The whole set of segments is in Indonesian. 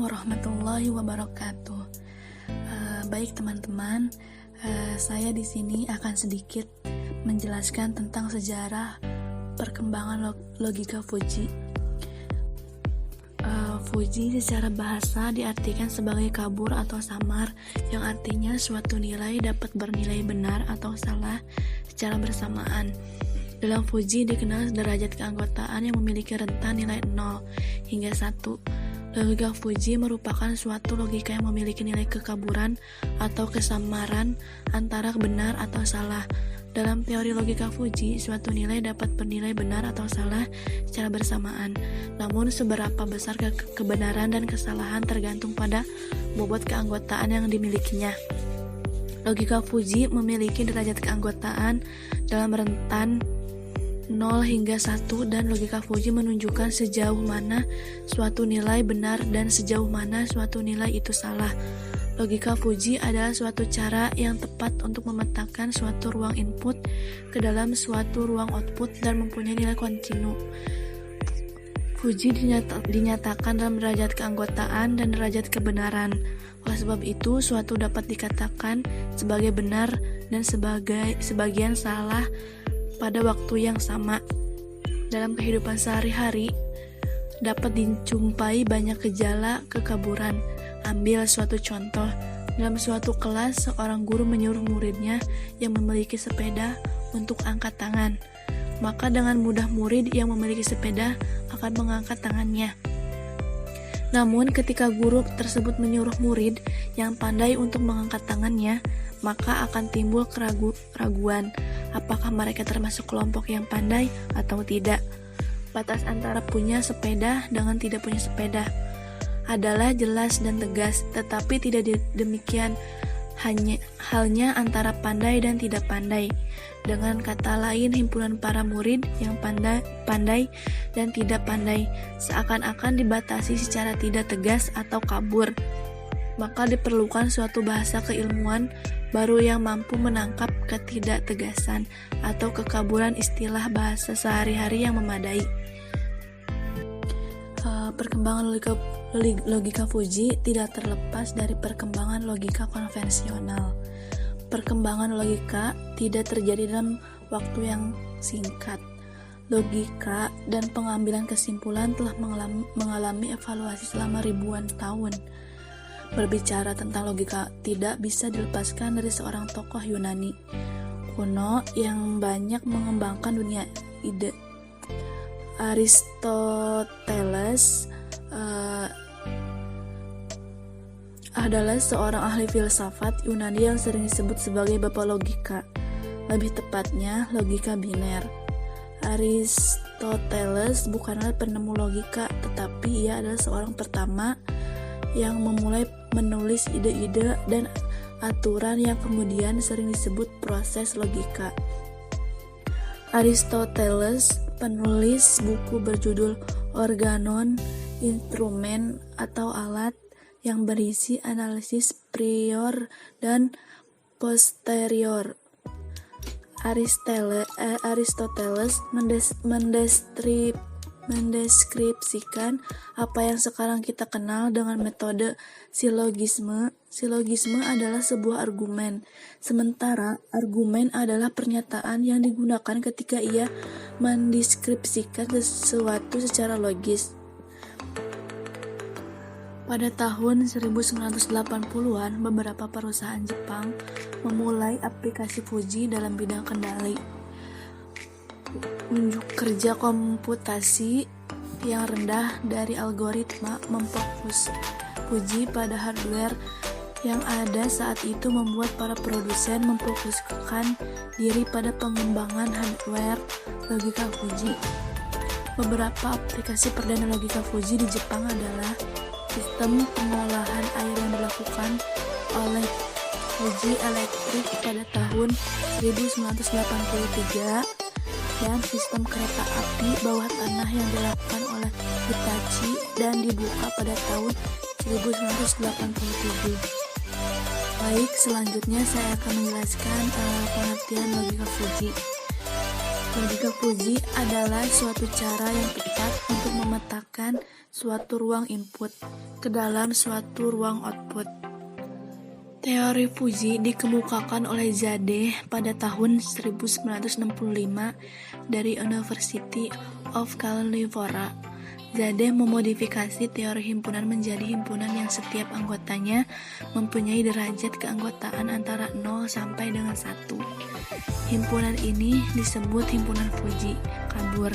warahmatullahi wabarakatuh. Baik teman-teman, saya di sini akan sedikit menjelaskan tentang sejarah perkembangan logika Fujii. Fujii secara bahasa diartikan sebagai kabur atau samar, yang artinya suatu nilai dapat bernilai benar atau salah secara bersamaan. Dalam Fujii dikenal derajat keanggotaan yang memiliki rentan nilai 0 hingga 1. Logika Fujii merupakan suatu logika yang memiliki nilai kekaburan atau kesamaran antara benar atau salah. Dalam teori logika Fujii, suatu nilai dapat bernilai benar atau salah secara bersamaan. Namun seberapa besar kebenaran dan kesalahan tergantung pada bobot keanggotaan yang dimilikinya. Logika Fujii memiliki derajat keanggotaan dalam rentan 0 hingga 1, dan logika Fujii menunjukkan sejauh mana suatu nilai benar dan sejauh mana suatu nilai itu salah. Logika Fujii adalah suatu cara yang tepat untuk memetakan suatu ruang input ke dalam suatu ruang output dan mempunyai nilai kontinu. Fujii dinyatakan dalam derajat keanggotaan dan derajat kebenaran. Oleh sebab itu, suatu dapat dikatakan sebagai benar dan sebagian salah pada waktu yang sama. Dalam kehidupan sehari-hari dapat dijumpai banyak gejala kekaburan. Ambil suatu contoh, dalam suatu kelas seorang guru menyuruh muridnya yang memiliki sepeda untuk angkat tangan. Maka dengan mudah murid yang memiliki sepeda akan mengangkat tangannya. Namun ketika guru tersebut menyuruh murid yang pandai untuk mengangkat tangannya, maka akan timbul keraguan apakah mereka termasuk kelompok yang pandai atau tidak. Batas antara punya sepeda dengan tidak punya sepeda adalah jelas dan tegas, tetapi tidak demikian halnya antara pandai dan tidak pandai. Dengan kata lain, himpunan para murid yang pandai dan tidak pandai seakan-akan dibatasi secara tidak tegas atau kabur. Maka diperlukan suatu bahasa keilmuan baru yang mampu menangkap ketidaktegasan atau kekaburan istilah bahasa sehari-hari yang memadai. Perkembangan logika Fujii tidak terlepas dari perkembangan logika konvensional. Perkembangan logika tidak terjadi dalam waktu yang singkat. Logika dan pengambilan kesimpulan telah mengalami evaluasi selama ribuan tahun. Berbicara tentang logika tidak bisa dilepaskan dari seorang tokoh Yunani kuno yang banyak mengembangkan dunia ide. Aristoteles adalah seorang ahli filsafat Yunani yang sering disebut sebagai bapak logika. Lebih tepatnya, logika biner. Aristoteles bukanlah penemu logika, tetapi ia adalah seorang pertama yang memulai menulis ide-ide dan aturan yang kemudian sering disebut proses logika. Aristoteles penulis buku berjudul Organon, instrumen atau alat, yang berisi analisis prior dan posterior. Aristoteles mendeskripsikan apa yang sekarang kita kenal dengan metode silogisme. Silogisme adalah sebuah argumen, sementara argumen adalah pernyataan yang digunakan ketika ia mendeskripsikan sesuatu secara logis. Pada tahun 1980-an, beberapa perusahaan Jepang memulai aplikasi Fujii dalam bidang kendali unjuk kerja komputasi yang rendah dari algoritma. Memfokus Fujii pada hardware yang ada saat itu membuat para produsen memfokuskan diri pada pengembangan hardware logika Fujii. Beberapa aplikasi perdana logika Fujii di Jepang adalah sistem pengolahan air yang dilakukan oleh Fuji Electric pada tahun 1983 dan sistem kereta api bawah tanah yang dilakukan oleh Hitachi dan dibuka pada tahun 1987. Baik, selanjutnya saya akan menjelaskan pengertian logika Fujii. Logika Fuzzy adalah suatu cara yang tepat untuk memetakan suatu ruang input ke dalam suatu ruang output. Teori Fuzzy dikemukakan oleh Zade pada tahun 1965 dari University of California. Zade memodifikasi teori himpunan menjadi himpunan yang setiap anggotanya mempunyai derajat keanggotaan antara 0 sampai dengan 1. Himpunan ini disebut himpunan Fuzzy kabur.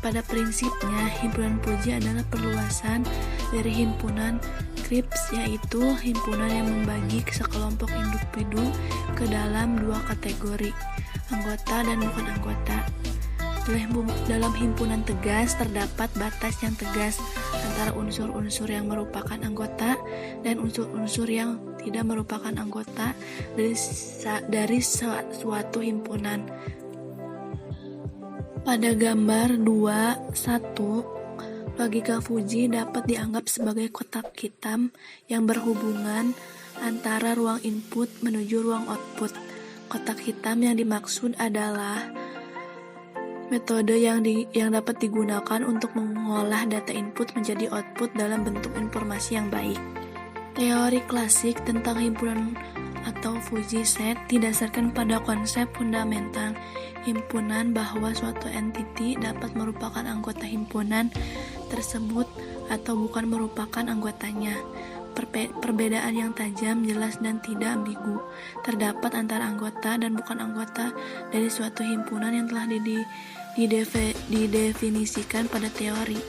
Pada prinsipnya, himpunan Fuzzy adalah perluasan dari himpunan Cripps, yaitu himpunan yang membagi sekelompok individu ke dalam dua kategori, anggota dan bukan anggota. Dalam himpunan tegas terdapat batas yang tegas antara unsur-unsur yang merupakan anggota dan unsur-unsur yang tidak merupakan anggota dari suatu himpunan. Pada gambar 2.1, logika Fuzzy dapat dianggap sebagai kotak hitam yang berhubungan antara ruang input menuju ruang output. Kotak hitam yang dimaksud adalah metode yang dapat digunakan untuk mengolah data input menjadi output dalam bentuk informasi yang baik. Teori klasik tentang himpunan atau Fuzzy set didasarkan pada konsep fundamental himpunan bahwa suatu entiti dapat merupakan anggota himpunan tersebut atau bukan merupakan anggotanya. Perbedaan yang tajam, jelas, dan tidak ambigu terdapat antara anggota dan bukan anggota dari suatu himpunan yang telah didefinisikan pada teori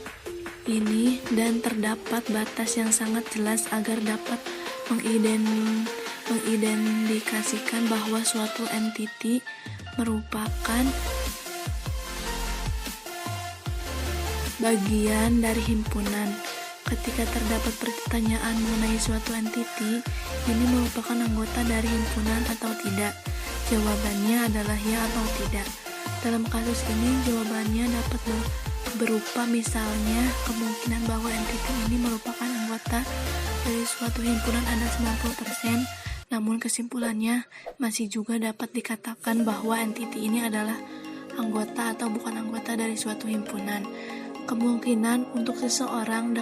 ini, dan terdapat batas yang sangat jelas agar dapat mengidentifikasikan bahwa suatu entiti merupakan bagian dari himpunan. Ketika terdapat pertanyaan mengenai suatu entiti ini merupakan anggota dari himpunan atau tidak, jawabannya adalah ya atau tidak. Dalam kasus ini, jawabannya dapat berupa misalnya kemungkinan bahwa entiti ini merupakan anggota dari suatu himpunan ada 90%, namun kesimpulannya masih juga dapat dikatakan bahwa entiti ini adalah anggota atau bukan anggota dari suatu himpunan. Kemungkinan untuk seseorang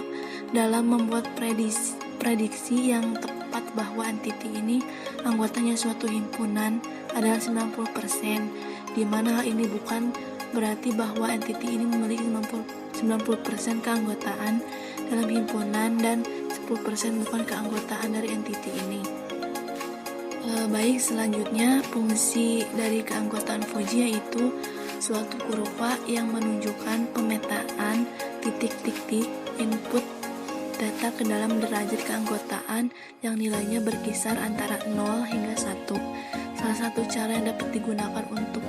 dalam membuat prediksi yang tepat bahwa entiti ini anggotanya suatu himpunan adalah 90%, di mana hal ini bukan berarti bahwa entiti ini memiliki 90% keanggotaan dalam himpunan dan 10% bukan keanggotaan dari entiti ini. Baik, selanjutnya fungsi dari keanggotaan Fuzzy yaitu suatu kurva yang menunjukkan pemetaan titik-titik input data ke dalam derajat keanggotaan yang nilainya berkisar antara 0 hingga 1. Salah satu cara yang dapat digunakan untuk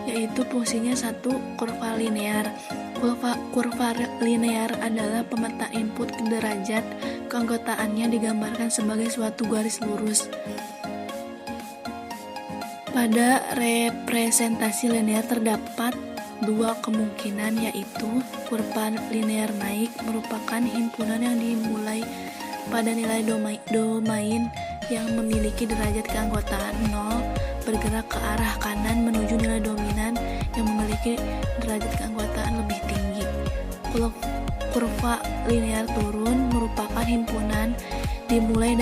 yaitu fungsinya satu kurva linear. Kurva linear adalah pemeta input ke derajat keanggotaannya digambarkan sebagai suatu garis lurus. Pada representasi linear terdapat dua kemungkinan, yaitu kurva linear naik merupakan himpunan yang dimulai pada nilai domain yang memiliki derajat keanggotaan 0 bergerak ke arah kanan menuju nilai dominan yang memiliki derajat keanggotaan lebih tinggi. Kurva linear turun merupakan himpunan dimulai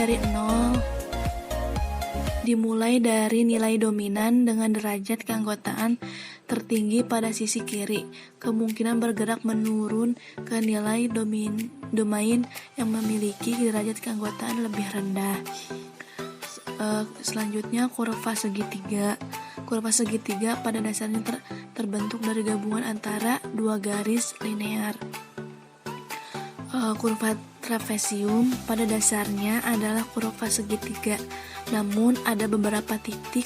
dari nilai dominan dengan derajat keanggotaan tertinggi pada sisi kiri, kemungkinan bergerak menurun ke nilai domain yang memiliki derajat keanggotaan lebih rendah. Selanjutnya kurva segitiga. Kurva segitiga pada dasarnya terbentuk dari gabungan antara dua garis linear. Kurva trapesium pada dasarnya adalah kurva segitiga, namun ada beberapa titik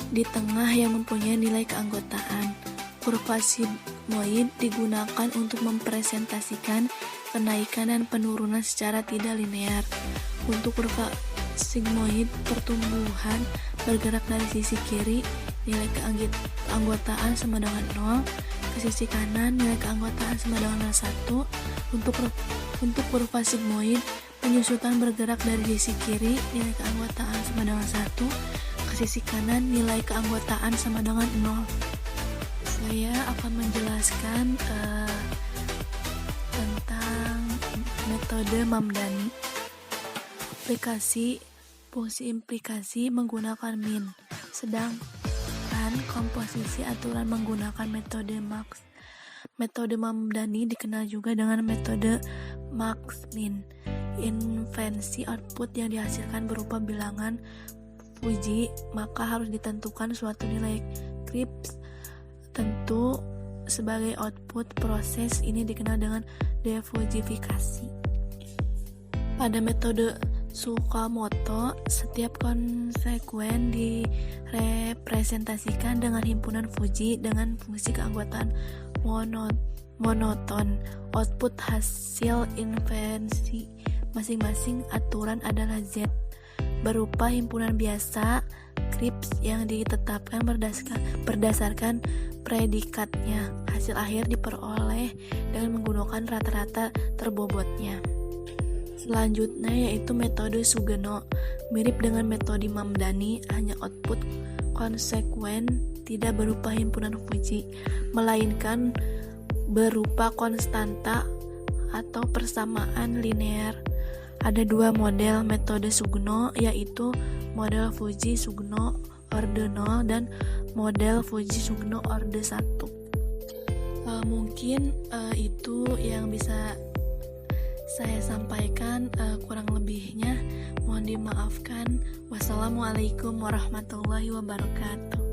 di tengah yang mempunyai nilai keanggotaan. Kurva sigmoid digunakan untuk mempresentasikan kenaikan dan penurunan secara tidak linear. Untuk kurva sigmoid, pertumbuhan bergerak dari sisi kiri, nilai keanggotaan sama dengan 0, ke sisi kanan, nilai keanggotaan sama dengan 1. Untuk kurva sigmoid, penyusutan bergerak dari sisi kiri, nilai keanggotaan sama dengan 1, ke sisi kanan nilai keanggotaan sama dengan 0. Saya akan menjelaskan tentang metode Mamdani. Fungsi implikasi menggunakan min, sedangkan komposisi aturan menggunakan metode max. Metode Mamdani dikenal juga dengan metode max-min. Invensi output yang dihasilkan berupa bilangan Fujii, maka harus ditentukan suatu nilai Krips tentu sebagai output. Proses ini dikenal dengan defujifikasi. Pada metode Tsukamoto, setiap konsekuen direpresentasikan dengan himpunan Fujii dengan fungsi keanggotaan monoton. Output hasil invensi masing-masing aturan adalah Z berupa himpunan biasa Krips yang ditetapkan berdasarkan predikatnya. Hasil akhir diperoleh dengan menggunakan rata-rata terbobotnya. Selanjutnya yaitu metode Sugeno. Mirip dengan metode Mamdani, hanya output konsekuen tidak berupa himpunan Fujii, melainkan berupa konstanta atau persamaan linear. Ada dua model metode Sugeno, yaitu model Fujii-Sugeno orde 0 dan model Fujii-Sugeno orde 1. Mungkin itu yang bisa saya sampaikan, kurang lebihnya mohon dimaafkan. Wassalamualaikum warahmatullahi wabarakatuh.